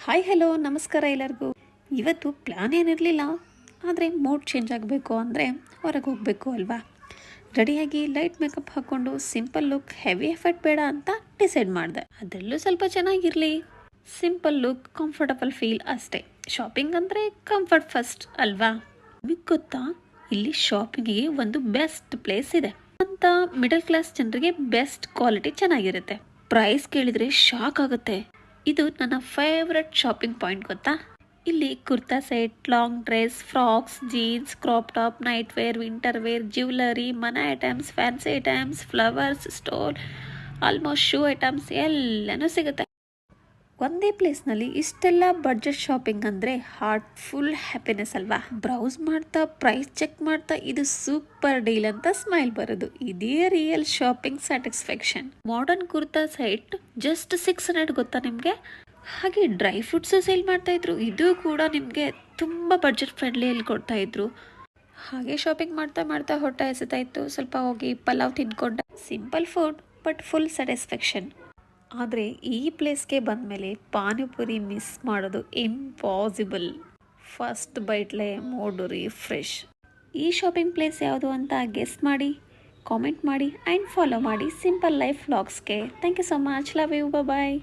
Hi hello ನಮಸ್ಕಾರ ಎಲ್ಲರಿಗೂ. ಇವತ್ತು ಪ್ಲ್ಯಾನ್ ಏನಿರಲಿಲ್ಲ, ಆದರೆ ಮೂಡ್ ಚೇಂಜ್ ಆಗಬೇಕು ಅಂದರೆ ಹೊರಗೆ ಹೋಗಬೇಕು ಅಲ್ವಾ. ರೆಡಿಯಾಗಿ ಲೈಟ್ ಮೇಕಪ್ ಹಾಕ್ಕೊಂಡು ಸಿಂಪಲ್ ಲುಕ್, ಹೆವಿ ಎಫರ್ಟ್ ಬೇಡ ಅಂತ ಡಿಸೈಡ್ ಮಾಡಿದೆ. ಅದರಲ್ಲೂ ಸ್ವಲ್ಪ ಚೆನ್ನಾಗಿರಲಿ, ಸಿಂಪಲ್ ಲುಕ್, ಕಂಫರ್ಟಬಲ್ ಫೀಲ್ ಅಷ್ಟೇ. ಶಾಪಿಂಗ್ ಅಂದರೆ ಕಂಫರ್ಟ್ ಫಸ್ಟ್ ಅಲ್ವಾ. ನಿಮಗೆ ಗೊತ್ತಾ, ಇಲ್ಲಿ ಶಾಪಿಂಗಿಗೆ ಒಂದು ಬೆಸ್ಟ್ ಪ್ಲೇಸ್ ಇದೆ ಅಂತ. ಮಿಡಲ್ ಕ್ಲಾಸ್ ಜನರಿಗೆ ಬೆಸ್ಟ್ ಕ್ವಾಲಿಟಿ ಚೆನ್ನಾಗಿರುತ್ತೆ. ಪ್ರೈಸ್ ಕೇಳಿದರೆ ಶಾಕ್ ಆಗುತ್ತೆ. ಇದು ನನ್ನ ಫೇವ್ರೆಟ್ ಶಾಪಿಂಗ್ ಪಾಯಿಂಟ್ ಗೊತ್ತಾ. ಇಲ್ಲಿ kurta set, long dress, frocks, jeans, crop top, night wear, winter wear, jewellery, ಮನೆ items, fancy items, flowers store, almost shoe items ಎಲ್ಲನೂ ಸಿಗುತ್ತೆ ಒಂದೇ ಪ್ಲೇಸ್ನಲ್ಲಿ. ಇಷ್ಟೆಲ್ಲ ಬಡ್ಜೆಟ್ ಶಾಪಿಂಗ್ ಅಂದರೆ ಹಾರ್ಟ್ ಫುಲ್ ಹ್ಯಾಪಿನೆಸ್ ಅಲ್ವಾ. ಬ್ರೌಸ್ ಮಾಡ್ತಾ, ಪ್ರೈಸ್ ಚೆಕ್ ಮಾಡ್ತಾ, ಇದು ಸೂಪರ್ ಡೀಲ್ ಅಂತ ಸ್ಮೈಲ್ ಬರೋದು. ಇದೇ real shopping satisfaction. Modern kurta set just 600 ಗೊತ್ತಾ ನಿಮಗೆ. ಹಾಗೆ ಡ್ರೈ ಫ್ರೂಟ್ಸ್ ಸೇಲ್ ಮಾಡ್ತಾ ಇದ್ರು. ಇದು ಕೂಡ ನಿಮಗೆ ತುಂಬ ಬಡ್ಜೆಟ್ ಫ್ರೆಂಡ್ಲಿಯಲ್ಲಿ ಕೊಡ್ತಾ ಇದ್ರು. ಹಾಗೆ ಶಾಪಿಂಗ್ ಮಾಡ್ತಾ ಮಾಡ್ತಾ ಹೊಟ್ಟೆ ಹಸಿತಾ ಇತ್ತು. ಸ್ವಲ್ಪ ಹೋಗಿ ಪಲಾವ್ ತಿನ್ಕೊಂಡೆ. Simple food but full satisfaction. ಆದರೆ ಈ ಪ್ಲೇಸ್ಗೆ ಬಂದಮೇಲೆ ಪಾನಿಪುರಿ ಮಿಸ್ ಮಾಡೋದು ಇಂಪಾಸಿಬಲ್. ಫಸ್ಟ್ ಬೈಟ್ಲೆ ಮೂಡ್ ರಿಫ್ರೆಶ್. ಈ ಶಾಪಿಂಗ್ ಪ್ಲೇಸ್ ಯಾವುದು ಅಂತ ಗೆಸ್ ಮಾಡಿ, ಕಾಮೆಂಟ್ ಮಾಡಿ ಆ್ಯಂಡ್ ಫಾಲೋ ಮಾಡಿ ಸಿಂಪಲ್ ಲೈಫ್ ವ್ಲಾಗ್ಸ್ಗೆ. Thank you so much. Love you. Bye.